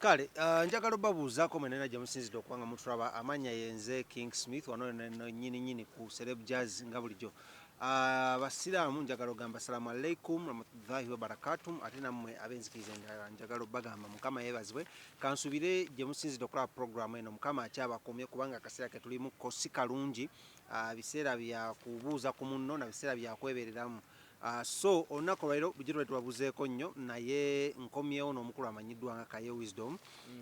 Kale njagala babuuzaako mwenena gye musinzidde okubanga mutulaba amanya yenze King Smith wano nyini ku Celeb Jazz nga bulijjo. Abasiraamu njagala ogamba assalamu alaikum rahmatullahi wa barakatuh ate nammwe ab'enzikiriza endala njagala bagamba mukama yeebazibwe kansubire gye musinzidde okulaba programu eno mukama akyabakomye kubanga akaseera ke tulimu ko si kalungi biseera bya kubuuza ku munno na biseera bya kwebereramu. So olunaku lwaleero bujiro tubabuzeeko nnyo naye nkomyewo n'omukulu amanyiddwa nga Kaye Wisdom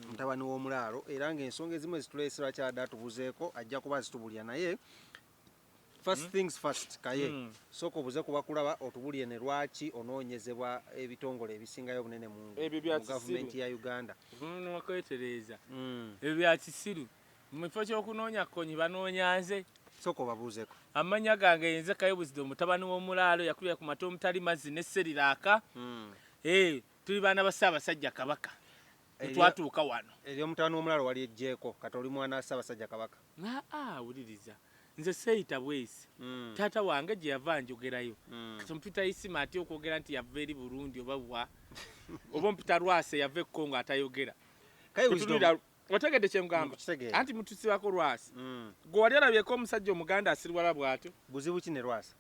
mutabani w'omulaalo era ng'ensonga ezimu ezituleese lwaki abadde atubuzeeko ajja kuba zitubulya naye first things first Kaye sooka obuze kuba kulaba otubulye ne lwaki onoonyezebwa ebitongole ebisingayo obunene mu gavumenti ya Uganda. Wakwetereeza ebyo bya kisiru mu kifo ky'okunoonya konyi banoonyanze sooka obabuuzeeko. Amanya gange yenze Kaye Wisdom mutabani w'omulaalo yakulira ku mata omutali mazzi ne Seriraaka. Tuli baana ba Ssaabasajja Kabaka twatuuka wano. Eri omutabani w'omulaalo wali ejjeeko kati oli mwana wa Ssaabasajja Kabaka. Wuliriza nze seeyita bwesi taata wange gye yava njogerayo kati ompita isima ati okwogera nti yava eri Burundi oba bwa oba ompita Lwase yava e Congo atayogera. Otegedde kye mugamba anti mutusibako Lwase gwe wali alabyeko omusajja omuganda asirwala bw'atyo. Buzibu ki ne Lwasa?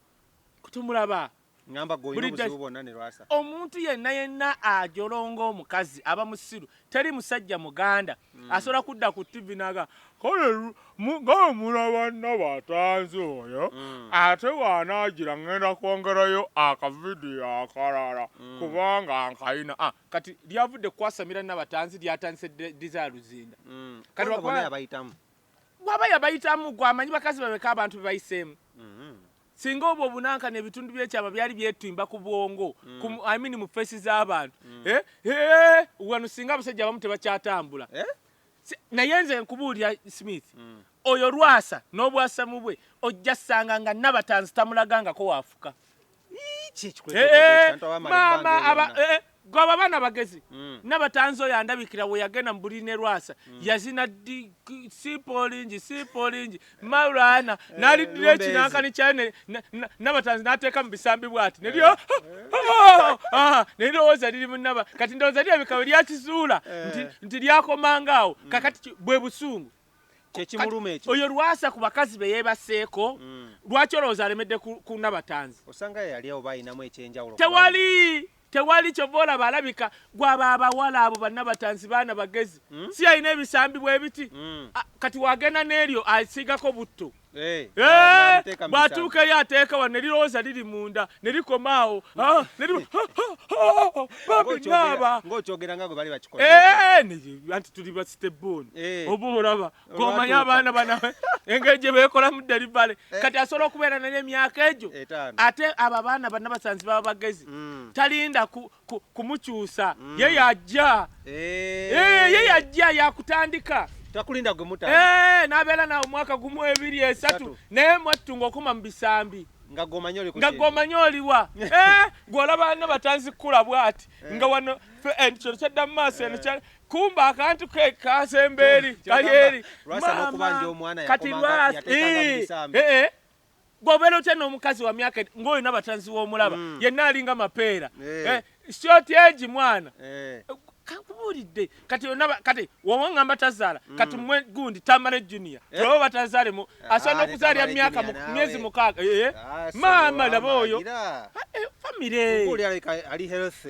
Kutumulaba ngamba goyina obuzibu bwonna ne Lwasa. Omuntu yenna ajolonga omukazi aba musiru teri musajja muganda asobola kudda ku TV naga kale nga mulaba Nabatanzi oyo ate waanaagira ngenda kwongerayo akavidiyo akalala kubanga nkayina kati lyavudde kwasamira Nabatanzi lyatandise Dizaluzinda kati yabayitamu waba yabayitamu gwamanyi bakazi babeka abantu bebayiseemu singa obwo obunanka n'ebitundu by'ekyama byali byetimba ku bwongo mu fesi z'abantu wano singa abasajja abamu tebakyatambula naye nze nkubuulira Smith oyo Lwasa n'obwasamu bwe ojja ssanga nga Nabatanzi tamulagangako waafuka. Gwaba baana bagezi Nabatanzi oyo andabikira we yagenda mu Buliri ne Lwasa yazina siipolingi Maulana n'aliddira ekinankani kyane Nabatanzi n'ateeka mu bisambi bw'ati nerowooza liri mu Naba kati ndowooza lyabikawe lyakizuula nti lyakomangaawo kakati bwe busungu kyekimuluma ekyo. Oyo Lwasa ku bakazi be yeebaseeko lwaki olowooza alemedde ku Nabatanzi? Osanga yali awo bayinamu ekyenjawulo. Tewali kyova olaba alabika gwaba abawala abo Bannabatanzi baana bagezi si alina ebisambi bwe biti kati wagenda n'eryo asiigako butto bw'atuuka eri ateeka wano ne lirowooza liri munda ne likomaawo babinaaba ng'okyogera nga gwe bali bakikola anti tuli basitebbooni oba olaba g'omanyi abaana banawe engeri gye beekolamu deribale kati asobola okubeera naye emyaka egyo ate abo abaana Bannabatanzi baba bagezi talinda kumukyusa ye yajja yakutandika takulinda gwe mutanda n'abeera nawe omwaka gumu 2 3 naye mwattunga okuma mu bisambi nga g'omanyi oliwa gw'olaba Nabatanzi kkula bw'ati nga wano kino kyadda mu maaso eno kumba akantu ke kasembeeri kali eri kati Lwasa gw'obeera otya n'omukazi wa myaka ng'oyo Nabatanzi w'omulaba yenna alinga mapeera short age mwana kakubuulidde kati wowaŋŋamba tazaala kati mmwe gundi Tamale Junior tulaba batazaalemu asobola n'okuzaalira myezi 6 maama laba oyo famire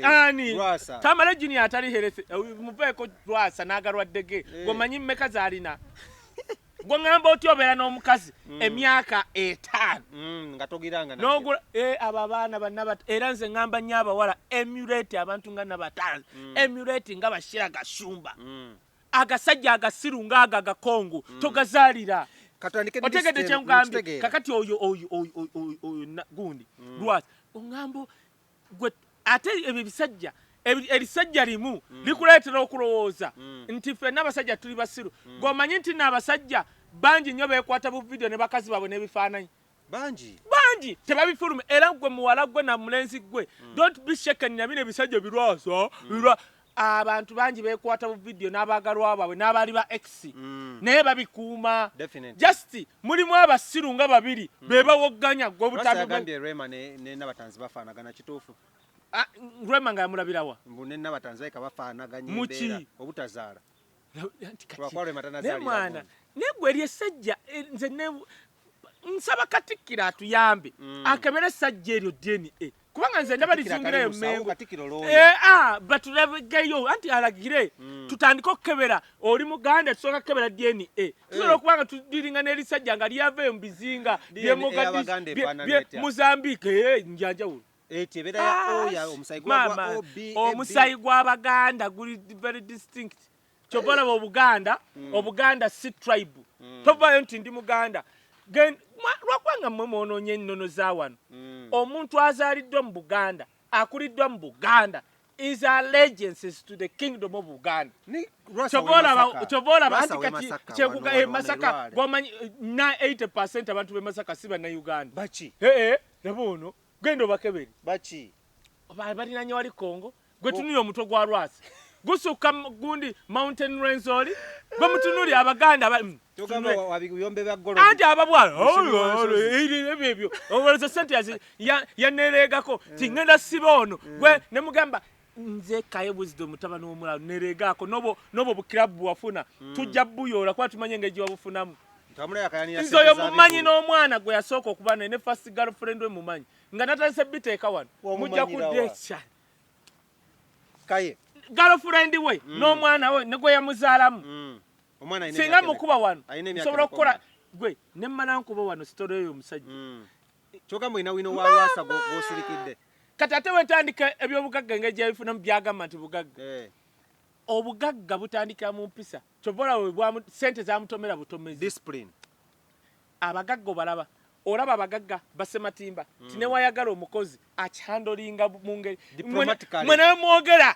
ani Tamale Junior atali healthy muveeko Lwasa n'agalwaddege gwomanyi mmeka zaalina gw'oŋŋamba otya obeera n'omukazi emyaka 5 nga togiranga n'ogula abo abaana era nze ŋŋamba nnyo abawala emulate abantu nga Nabatanzi emulate nga Bashira Gashumba agasajja agasiru ng'ago agakongo togazaalira otegedde kyengambye kakati oyo gundi Lwasa oŋŋamba gwe ate ebyo bisajja erisajja limu likuleetera okulowooza nti ffenna abasajja tuli basiru ng'omanyi nti n'abasajja bangi nnyo beekwata bu vidiyo ne bakazi baabwe n'ebifaananyi bangi tebabifuluma era gwe muwala gwe na mulenzi gwe don't be shaken na bino ebisajja birwasa abantu bangi beekwata bu vidiyo n'abaagalwa baabwe n'abaali ba ex naye babikuuma just mulimu abasiru nga babiri be bawogganya gwe obutagambye Rema ne Nabatanzi bafaanagana kituufu Rwema nga yamulabirawa mbune n'abatanzania kabafaanaganya Muki? embeera obutazaala lwakwalwe matana ne mwana negwe eri essajja nze nsaba Katikkiro atuyambe akebere essajja eryo DNA kubanga nze ndaba lizingireyo Mengo batulageyo anti alagire tutandika okukebera oli Muganda tusooka kukebera DNA tusobola okubanga tudiringa n'erisajja nga lyava mu bizinga bye Mozambique njanjawulo omusayi gw'Abaganda guli very distinct kyobola Obuganda si tribe tovayo nti ndi Muganda lwakwanga mmwe mwonoonye ennono za wano omuntu azaaliddwa mu Buganda akuliddwa mu Buganda is allegiances to the kingdom of Buganda kyobola Masaka gwomanyi 80% abantu b'e Masaka si bannayuganda nabono genda obakeberi balinaanye wali Congo gwe tunuli omutwe gwa Lwasa gusukka gundi mountain renzoli gwe mutunuli Abaganda anti ababwala ebyo olowooza sente yanereegako tingenda siba ono gwe ne mugamba nze Kaye Wisdom mutabani w'omulalo nereegaako nobo bukirabu wafuna tujja buyoola kuba tumanye engeri gye wabufunamu nze oyo mumanyi n'omwana gwe yasooka okuba ne first girlfriend we mumanyi nga natandise biteeka wano mujja kuddeekya Kaye girlfriend we n'omwana we ne gwe yamuzaalamu singa mukuba wano nsobola okukola gwe ne mmala nkuba wano sitole eyo omusajja kyogamba olina wino wa Lwasa gw'osirikidde kati ate wetandika ebyobugagga engeri gyebifunamu byagamba nti bugagga obugagga butandikira mu mpisa kyobola sente zamutomera butomezi discipline abagagga obalaba olaba abagagga basematimba tinewayagala omukozi akihandolinga mu ngeri mwe nawe mwogera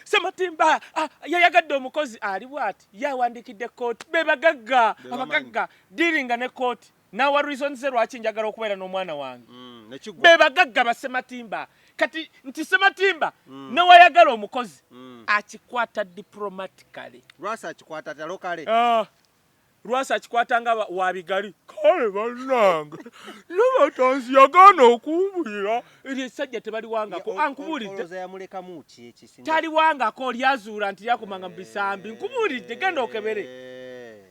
sematimba yayagadde omukozi ali bwati yawandikidde kooti bebagagga abagagga diringa ne kooti nawa reason ze lwaki njagala okubeera n'omwana wange bebagagga basematimba kati nti sematimba newayagala omukozi akikwata diplomatically Lwasa akikwata talokale Lwasa akikwata nga wabigali kale bannange n'abatanzi yagaana okuwulira eri essajja tebaliwangako ankubuulidde yamulekamu ki ekisinga taliwangako lyazuula nti lyakomanga mu bisambi nkubuulidde genda okebere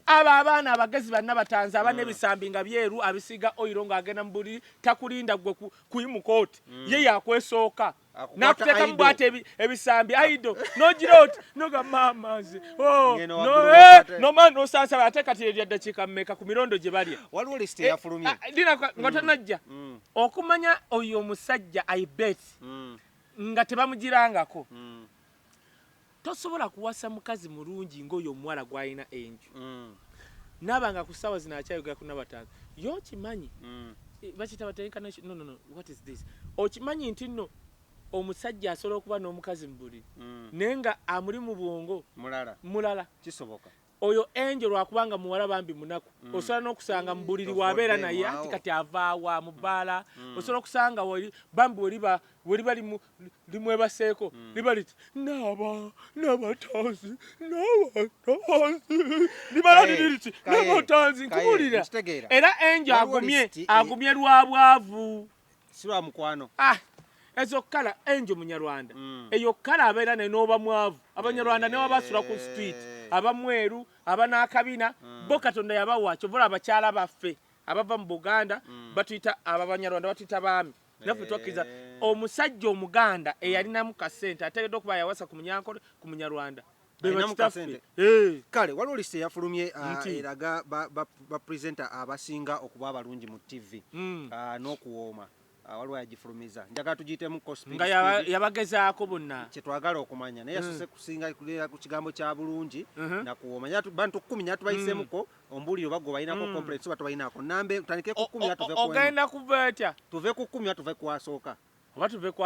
abo abaana abagezi banna batanzi abana ebisambi nga byeru abisiga oyiro ng'agenda mu buliri takulinda gwe kuyimuka oti ye yakwesooka nakuteeka mu bwate ebisambi aido nogira oti nogamamaze nomana nosansaba ate kati erya ddakiika mmeka ku mirondo gye balya waliwo lisiti eyafulumye nga tonajja okumanya oyo omusajja aibet nga tebamugirangako tosobola kuwasa mukazi mulungi ng'oyo omuwala gw'alina enju nabanga ku ssaawa zino akyayogera ku nabatanzi yokimanyi bakiyita batenkanation no what is this okimanyi nti nno omusajja asobola okuba n'omukazi mu buliri naye nga amuli mu bwongo mulala kisoboka oyo enjo lwakubanga muwala bambi munaku osobola n'okusanga mu buliri wabeera naye ati kati avaawa mu bbaala osobola okusanga bambi weliba limwebaseeko liba liti nabatanzi libala liri liti nabatanzi nkubulira era enjo agumye lwa bwavu si lwa mukwano ezo kala enjo munyarwanda eyo kala abeera naye n'oba mwavu abanyarwanda ne wabasula ku street abamweru abanakabina bo Katonda yabawa kyovula abakyala baffe abava mu Buganda batuyita abanyarwanda batuyita baami naffe twakkiriza omusajja omuganda eyalinamu kasente ateekeddwa okuba yawasa ku munyankole ku munyarwanda bebakitaffe kale waliwo lisiti eyafulumye eraga bapresenta abasinga okuba abalungi mu TV n'okuwooma waliwo yagifulumiza njagala tugiyitemu nga yabagezaako bonna kyetwagala okumanya naye yasose kusinga kulira ku kigambo kya bulungi nakuwooma bantu 10 nyatubayisemuko ombuliro baggo balinako complex oba tobalinako nambe tutandike ku 10 tuve ku ogenda kuva etya tuve ku 10 tuve ku asooka oba tuve ku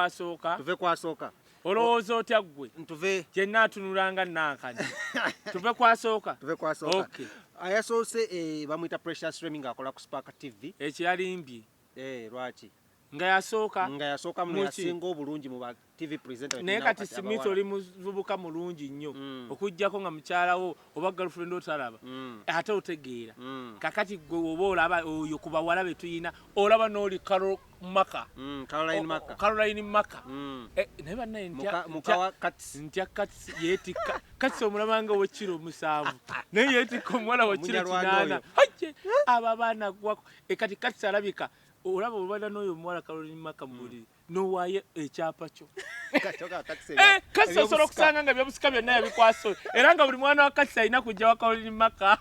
asooka olowooza otya ggwe tuve kyenna atunulanga nankani tuve ku asooka ayasoose bamuyita Precious Streaming akola ku Spark TV ekyalimbye lwaki nga yasooka muno yasinga obulungi mu ba TV presenter naye kati Smith oli muvubuka mulungi nnyo okujjako nga mukyalawo oba girlfriend otalaba ate otegeera kakati gwe oba olaba oyo ku bawala be tuyina olaba n'oli Caroline Maka naye bannaye ntya Katsi yeetikka Katsi omulaba nga ow'ekiro 7 naye yeetikka omuwala w'ekiro 8 abo abaana gwako kati Katsi alabika olaba obada n'oyo omuwala Caroline Maka mbuliri n'owaayo ekyapa kyo Katsi osobola okusanga nga byobusika byonna yabikwaso era nga buli mwana wa Katsi alina kujja wa Caroline Maka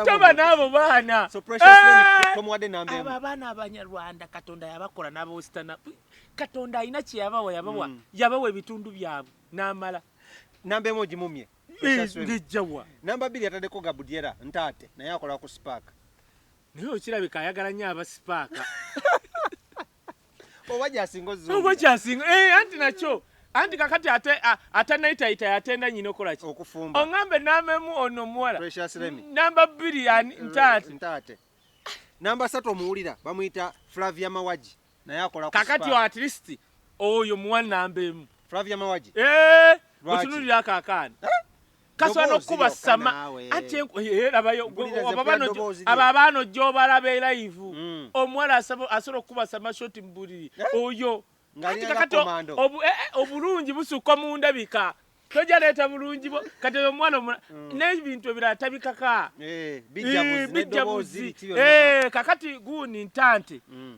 toba n'abo baana abo abaana abanyarwanda Katonda yabakola n'abawesitana Katonda alina kye yabawa ebitundu byabwe n'amala namba emu ogimumye ngejjawa namba 2 yataddeko Gabudiera ntaate naye akola ku Spark naye okirabika ayagala nnyo abasipaaka oba kyasinga anti nakyo anti kakati ate naitayita yatenda nyina okola ki okufumba oŋŋambe namemu ono omuwala namba 2 ntaate namba 3 omuwulira bamuyita Flavia Mawaji naye akola ku kakati at least oyo muwa namba emu Flavia Mawaji otunulira akaakaana kasobola n'okuba sama ate erabayo abo abaana ojja obalaba live omuwala asobola okuba sama shoti mu buliri oyo kakati obulungi busukka mu ndabika tojja leeta bulungi kati omwana n'ebintu ebirala tabikaka bijjabuzi kakati guuni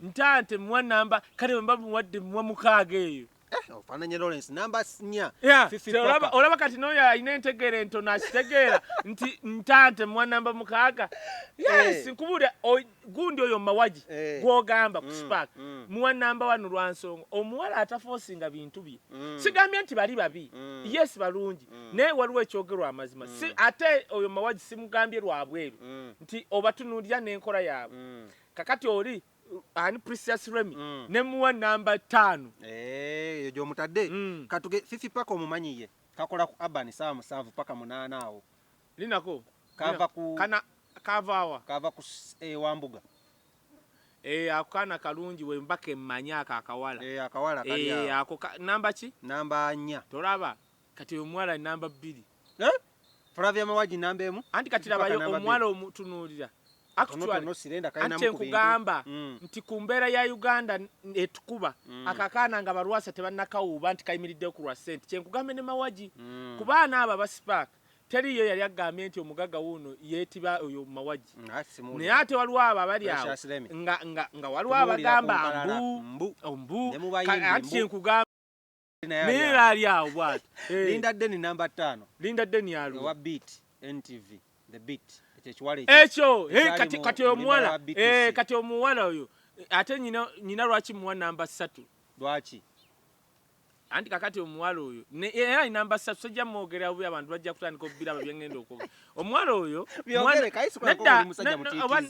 ntante muwa namba kale bwe mba muwadde muwa 6 eyo ofananye Lawrence namba 4 olaba kati n'oyo alina entegeera entono akitegeera nti ntante muwa namba 6 yes nkubuulira gundi oyo Mawaji gw'ogamba ku Spark muwa namba 1 lwa nsonga omuwala atafoosinga bintu bye sigambye nti bali babi yes balungi naye waliwo ekyogerwa amazima ate oyo Mawaji simugambye lwa bweru nti obatunuulira n'enkola yaabwe kakati oli ani Precious Remy ne muwa namba 5 eyo gy'omutadde katuge Fifi Paka omumanyiye kakola ku Urban 7 paka 8 awo linako kava ku kava ku Wambuga akana kalungi we mbake mmanya akawala akawala kali ako namba ki namba 4 tolaba kati omuwala namba 2 Flavia Mawaji namba 1 anti kati labayo omuwala omutunuulira ante nkugamba nti ku mbeera ya Uganda etukuba akakaana nga balwasa tebannakawuuba nti kayimiriddeyo ku lwa ssente kyenkugambe ne Mawaji ku baana abo abaspark teriyo yali agambye nti omugaga wuuno yeetiba oyo Mawaji naye ate waliwo abo abali awo nga waliwo abagamba mbu anti kyenkugamba naye ali awo bwati Linda Deni namba 5 Linda Deni aluwa wa Beat NTV the Beat ekyo kati omuwala kati omuwala oyo ate nyina lwaki muwa namba 3 lwaki anti kakati omuwala oyo era namba 3 sojja mwogera bubi abantu bajja kutandika obubiraba byengenda okuba omuwala oyo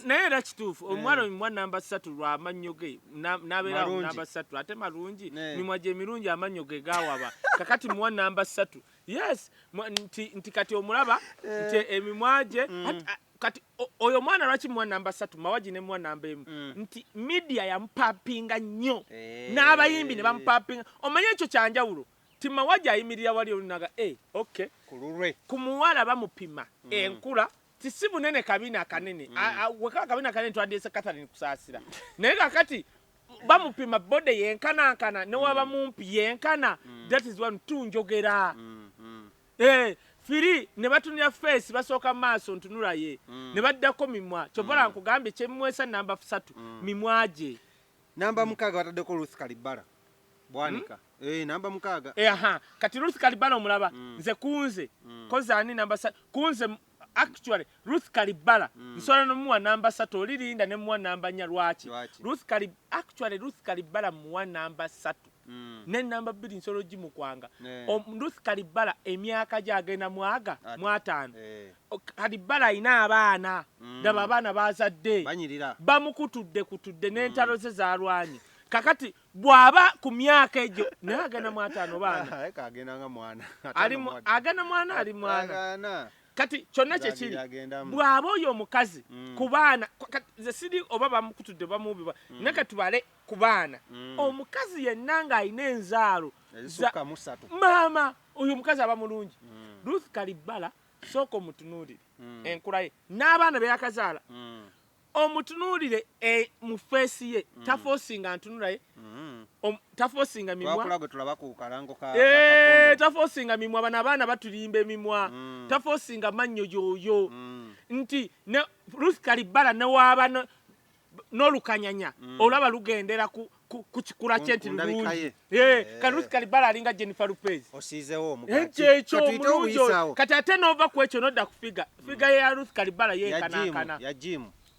naye era kituufu omuwala oyo muwa namba 3 lwa amannyo ge n'abeerawo namba 3 ate malungi mimwa gye mirungi amannyo ge gawaba kakati muwa namba 3 yes nti kati omulaba nti emimwa gye kati oyo mwana lwaki muwa namba 3 Mawaji ne muwa namba 1 nti media yampapinga nnyo n'abayimbi ne bampapinga omanye ekyo kyanjawulo ti Mawaji ayimirira wali olunaga okay kululwe ku muwala bamupima enkula ti si bunene kabina kanene weka kabina kanene twadese Catherine kusaasira naye kakati bamupima bode yenkanankana ne waba mumpi yenkana that is one tunjogera firi ne batunira face basooka maaso ntunula ye ne baddako mimwa kyobola nkugambye kyemmwesa namba 3 mimwaje namba 6 wataddeko Ruth Kalibala bwanika namba 6 kati Ruth Kalibala omulaba nze kunze koza ani namba 3 kunze actually Ruth Kalibala nsola nomuwa namba 3 olirinda ne muwa namba 4 lwaki Ruth Kalibala muwa namba 3 ne namba 2 nsolo gimukwanga Ruth Kalibala emyaka gyagenda mwaga mwatano Kalibala ina abaana ndaba abaana bazadde bamukutudde n'entalo ze zalwanye kakati bwaba ku myaka egyo naye agenda mwatano baana agenda nga mwana agenda mwana ali mwana kati kyonna kye kiri bw'aba oyo omukazi ku baana ze siri oba bamukutudde bamubiba naye katubale ku baana omukazi yenna ng'alina enzaalo maama oyo omukazi aba mulungi Ruth Kalibala sooka omutunuulire enkula ye n'abaana be yakazaala omutunuulire mu feesi ye tafoosinga ntunula ye tafoosinga mimwa tafoosinga mimwa bano abaana batulimba emimwa tafoosinga mannyo yoyo nti Ruth Kalibala newaaba n'olukanyanya olaba lugendera ku kikula kye nti lulungi kati Ruth Kalibala alinga Jennifer Lopez ekyo omulungi kati ate n'ova ku ekyo n'odda ku figa ya Ruth Kalibala yeekanaakana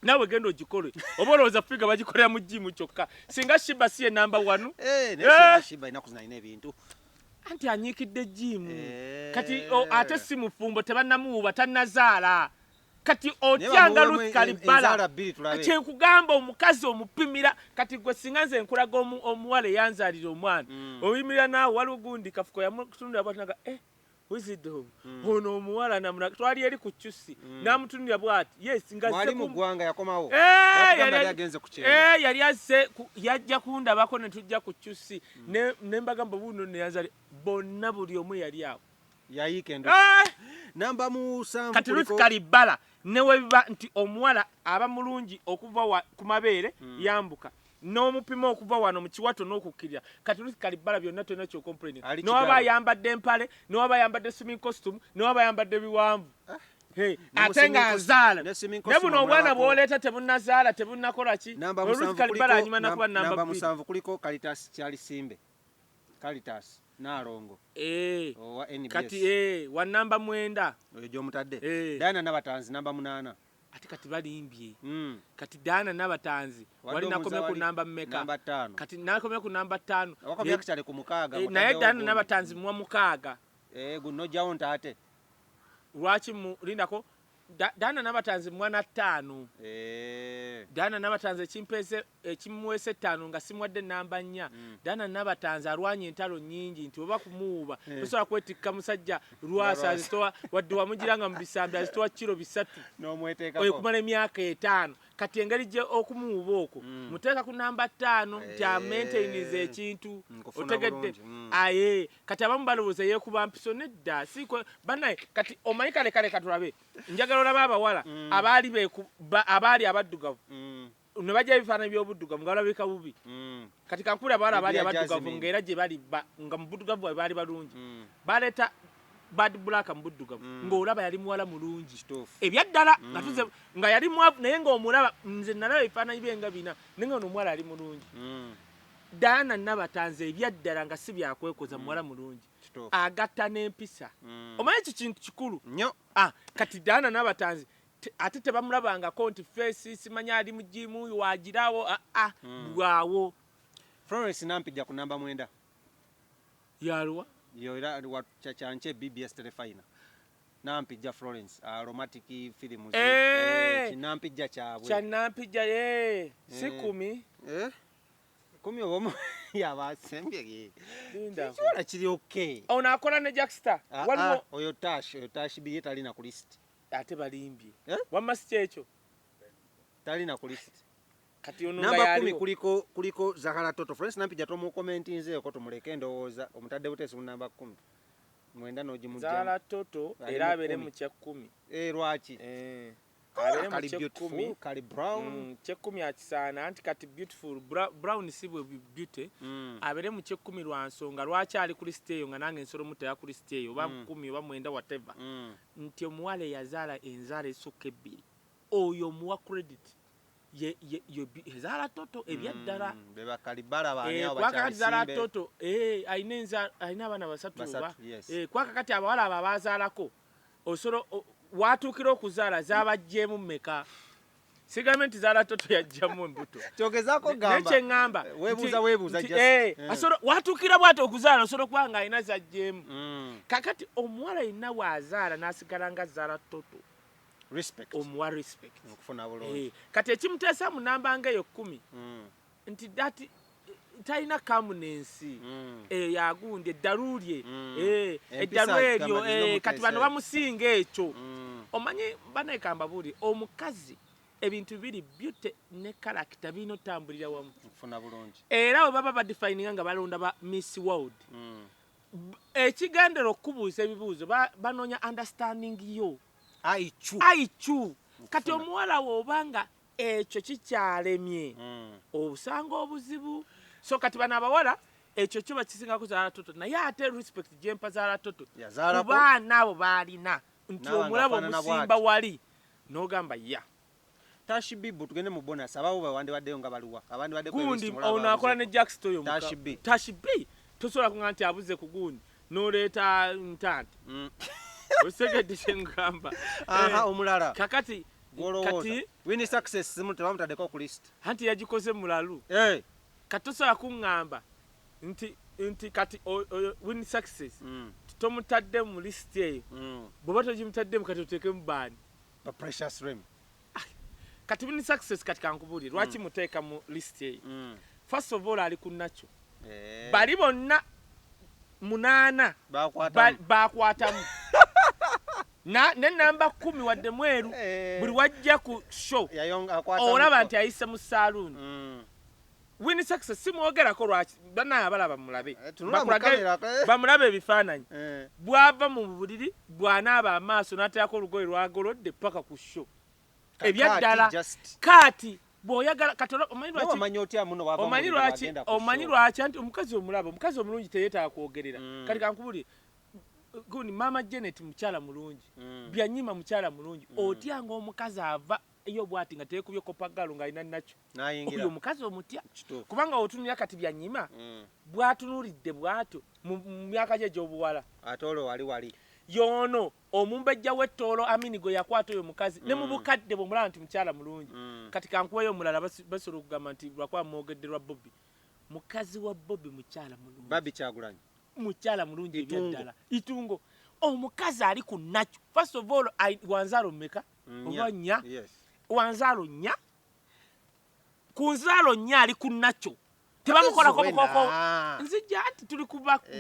nawe genda ogikole oba olowooza figa bagikolera mu jimu kyokka singa Shiba si ye namba 1 anti anyiikidde jimu kati ate si mufumbo tebannamuwuba tannazaala kati otyanga Ruth Kalibala kyekugamba omukazi omupimira kati gwe singa nze nkulaga omuwala eyanzaalira omwana oyimirira naawe waliwo gundi kafuko yamutundira bwatinaga Wisdom ono omuwala namuna twali eri ku Kyusi namutunira bwati yes nga wali mu ggwanga yakomawo yali azze yajja kundabako ne tujja ku Kyusi ne mbagamba buno ne yanzali bonna buli omu yali awo yayiike namba musanvu kati Ruth Kalibala newe biba nti omuwala aba mulungi okuva ku mabeere yambuka n'omupima okuva wano mu kiwato n'okukkirira kati Ruth Kalibala byonna tolina ky'ocomplaining n'oba ayambadde empale n'oba ayambadde swimming costume n'oba ayambadde biwanvu ate ng'azaala ne buno obwana bw'oleeta tebunnazaala tebunnakola ki Ruth Kalibala anyuma nakuba namba 7 kuliko Caritas Kyalisimbe Caritas Nalongo owa NBS kati wa namba 9 oyo gy'omutadde Diana Nabatanzi namba 8 ati kati balimbye kati Diana Nabatanzi wali nakomye ku namba mmeka kati nakomye ku namba 5 wakomye kitale ku mukaaga naye Diana Nabatanzi muwa mukaaga guno jawo ntate lwaki lindako Diana Nabatanzi mwana 5 Diana Nabatanzi ekimpeze ekimwese 5 nga simwadde namba 4 Diana Nabatanzi alwanye entalo nyingi nti oba kumuuba tosobola kwetikka musajja lwasa azitoa wadde wamugiranga mu bisambi azitoa kilo 3 n'omweteekako oyo kumala emyaka 5 kati engeri gye okumuuba okwo muteeka ku namba 5 nti amaintainize ekintu otegedde aye kati abamu balowooza yeekuba mpiso nedda sikwe bannaye kati omanyi kale katulabe njagala olaba abawala abaali abaddugavu ne bajja ebifaananyi by'obuddugavu nga balabika bubi kati kankula abawala abaali abaddugavu ng'era gye bali nga mu buddugavu bwe baali balungi baleeta bad black mu buddugavu ng'olaba yali muwala mulungi ebyaddala nga yali mwavu naye ng'omulaba nze nalaba ebifaananyi bye nga bina naye nga ono omuwala ali mulungi Diana Nabatanzi ebyaddala nga si byakwekoza muwala mulungi agatta n'empisa omanyi ki kintu kikulu nnyo kati Diana Nabatanzi ate tebamulabangako nti feesi simanya ali mu jimu wagirawo bwawo Florence Nampijja ku namba 9 yaluwa yoira kyakyanche BBS Telefina Nampijja Florence aromatic films Nampijja kyabwe kya Nampijja si 10 10 obomu yabasembye kisobola kiri okay ono akola ne Jackstar waliwo oyo Tash biye talina ku list ate balimbye wamma si kyekyo talina ku list kati ono namba 10 kuliko Zahara Toto Florence Nampijja tomu comment nzeeko tumuleke ndowooza omutadde buteesi mu namba 10 mwenda n'ogimujja Zahara Toto era abere mu kya 10 lwaki kali beautiful kali brown kyekumi akisaana anti kati beautiful brown si bwe beauty abere mu kyekumi lwa nsonga lwaki ali ku list eyo nga nange nsolo mutaya ku list eyo oba 10 oba 9 whatever nti omuwala yazaala enzaala esukka 2 oyo muwa credit Zahara Toto ebyaddala beba Kalibala baani abo bakyali Zahara Toto ayina abaana 3 kwaka kati abawala abo abazaalako osolo watuukira okuzaala zabajjeemu mmeka sigambe nti Zahara Toto yajjamu embuto kyogezaako gamba nekye ŋŋamba weebuuza watuukira bw'ati okuzaala osobola okuba nga alina zajjeemu kakati omuwala yenna bw'azaala n'asigala nga Zahara Toto respect omuwa respect okufuna bulungi kati ekimuteesa mu namba ngaeyo 10 nti dati talina kamunensi yagundi eddalu lye eddalu eryo kati bano bamusinga ekyo omanyi banekamba buli omukazi ebintu biri beauty ne character bino tambulira wamu funa bulungi era baba badefininga nga balonda ba Miss World ekigendero okubuuza ebibuuzo banoonya understanding yo aichu kati omuwala wobanga ekyo kikyalemye obusanga obuzibu so kati bana abawala ekyo kyo bakisinga kuzaala toto naye ate respect jempa zaala toto kubaana abo baalina nti omulabo omusimba wali n'ogamba ya Tashibibu tugende mu bonus abawo bawande baddeyo nga baluwa abandi badde gundi ono akola ne Jack Stoyo Tashibi tosobola kuŋŋamba nti abuze ku gundi n'oleeta ntante osegedde ngamba omulala kakati kati win success simu tebamutaddeko ku list anti yagikoze mulalu kati tosobola kuŋŋamba nti kati win success tomutadde mu list eyo bw'oba togimutaddemu kati oteekemu baani ba precious rem kati win success kati kankubuulire lwaki muteeka mu list eyo first of all ali ku nakyo bali bonna 8 bakwatamu ne namba 10 wadde mweru buli wajja ku show olaba nti ayise mu saloon win success simwogerako lwaki banaye abalaba mulabe bamulabe ebifaananyi bwava mu buliri bwanaaba amaaso n'ateekako olugoye lwagolodde paka ku show ebyaddala kati bw'oyagala omanyi lwaki anti omukazi omulaba omukazi omulungi teyeetaaga kwogerera kati kankubulire gundi maama Janet mukyala mulungi byanyima mukyala mulungi otyanga omukazi ava eyo bwati nga teekubye kopagalo ng'alina nakyo oyo omukazi omutya kubanga otunulira kati byanyima bwatunuulidde bwato mu myaka gye gy'obuwala ate olwo wali yono omumbejja w'ettoolo amini gwe yakwata oyo mukazi ne mu bukadde bw'omulaba nti mukyala mulungi kati kankuweyo omulala basobola okugamba nti lwakuba mwogedde lwa Bobby mukazi wa Bobby mukyala mulungi Babi Kyagulanyi mukyala mulungi ebyaddala itungo omukazi ali ku nakyo first of all wanzaalo mmeka oba nnya wanzaalo nnya ku nzaalo nnya ali ku nakyo tebamukolako bukoko nzijja ati tuli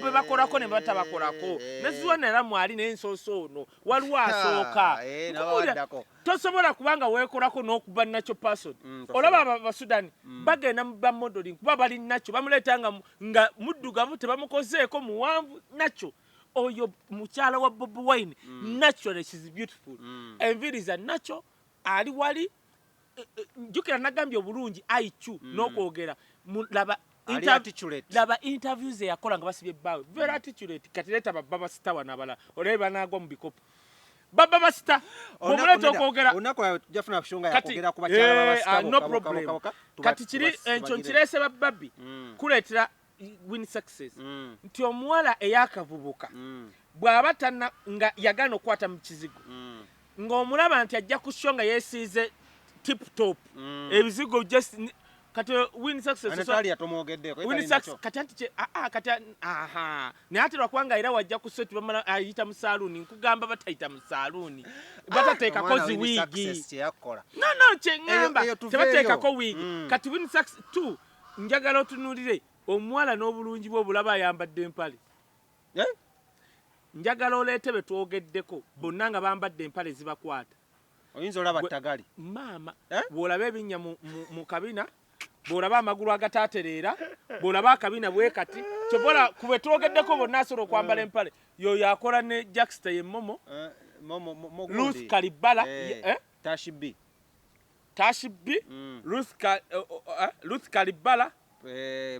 be bakolako ne batabakolako neziwona era mwali n'ensooso ono waliwo asooka tosobola kubanga weekolako n'okuba nakyo person olaba abasudani bagenda mu bamodeling kuba bali nakyo bamuleetanga nga muddugavu tebamukozeeko muwanvu nakyo oyo mukyala wa Bobi Wine naturally she's beautiful enviri za nakyo ali wali njukira nagambye obulungi aichu n'okwogera laba interviews yakola nga basibye ebbaawe very articulate kati leeta babba basita wanabala olebe banaagwa mu bikopo babba basita bw'omuleeta okwogera no problem kati kiri ekyo nkireese babbabi kuleetera win success nti omuwala eyakavubuka bw'aba tanna nga yagana okukwata mu kizigo ng'omulaba nti ajja ku show nga yeesiize tip top ebizigo just kati win success anatali atomogedde win success kati anti kati naye ate lwakubanga era wajja ku set bamala ayita mu saloon nkugamba batayita mu saloon batateekako ziwiigi no kyeŋŋamba tebateekako wiigi kati win success 2 njagala otunuulire omuwala n'obulungi bwe obulaba ayambadde empale njagala oleete be twogeddeko bonna nga bambadde empale zibakwata oyinza olaba ttagali maama bw'olaba ebinnya mu kabina bw'olaba amagulu agataatereera bw'olaba akabina bwe kati kyobola kube twogeddeko bonna asobola okwambala empale yoyo akola ne Jackster ye Momo Ruth Kalibala Tashibi Ruth Kalibala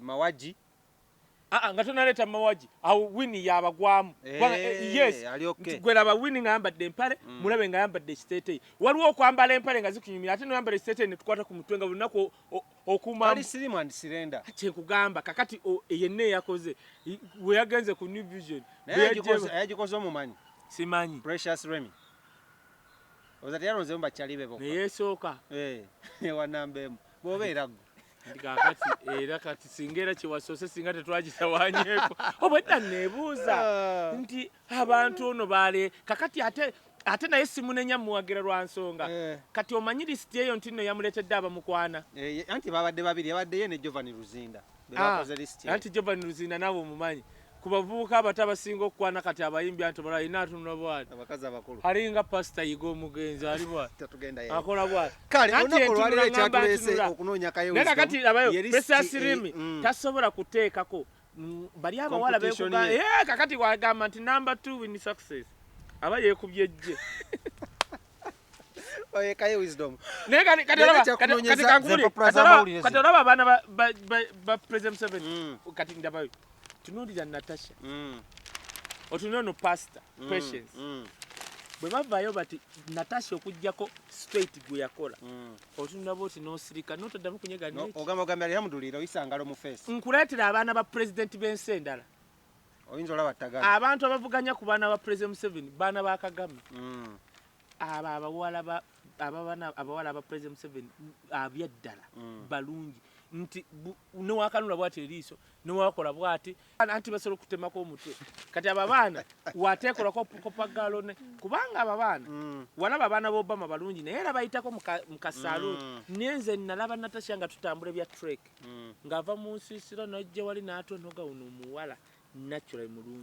Mawaji nga tonaleeta Mawaji awo wini yabagwamu yes gwe laba wini nga yambadde empale mulabe nga yambadde ekiteeteeyi waliwo okwambala empale nga zikunyumira ate noyambala ekiteeteeyi ne tukwata ku mutwe nga lunaku okumamu kyenkugamba kakati yenna eyakoze we yagenze ku New Vision yagikoze omumanyi simanyi Precious Remy ozati yalonzemu bakyalibe bokka neyeesooka wanambemu bw'obeera gwe kakati era kati singa era kyewasoose singa tetwagitawanyeeko obwedda neebuuza nti abantu ono baale kakati ate naye simunenya muwagira lwa nsonga kati omanyi lisiti eyo nti nno yamuleetedde abamukwana anti babadde babiri yabadde ye ne Jovan Luzinda bebakoze lisiti anti Jovan Luzinda naawe omumanyi ku bavubuka abato abasinga okukwana kati abayimbi anti balina atunula bwati abakazi abakulu alinga pasita yiga omugenzi ali bwati tatugenda akola bwati kale olunaku olwaliro ekyatulese okunoonya kayo naye kakati abayo Precious Limi tasobola kuteekako bali abawala beekuga kakati wagamba nti number 2 in success aba yeekubye jje oye kayo wisdom naye kati olaba abaana ba President Museveni kati ndabayo tunuulira Natasha otunula ono pastor Patience bwe bavaayo bati Natasha okuggyako straight gwe yakola otunula bwoti n'osirika n'otoddamu kunyega ogamba alhamdulillah oyisangalo mu face nkuleetera abaana ba pulezidenti b'ensi endala oyinza olaba ttagala abantu abavuganya ku baana ba President Museveni baana ba Kagame abo abawala aba President Museveni abyaddala balungi nti newakanula bwati eriiso newakola bwati anti basobola okutemako omutwe kati abo abaana wateekolako kopagalo kubanga abo abaana walaba abaana b'Obama balungi naye era bayitako mu kasaluuni naye nze nalaba Natasha nga tutambula ebya trek ng'ava mu nsiisira n'ajja wali n'atonoga uno omuwala natural mulungi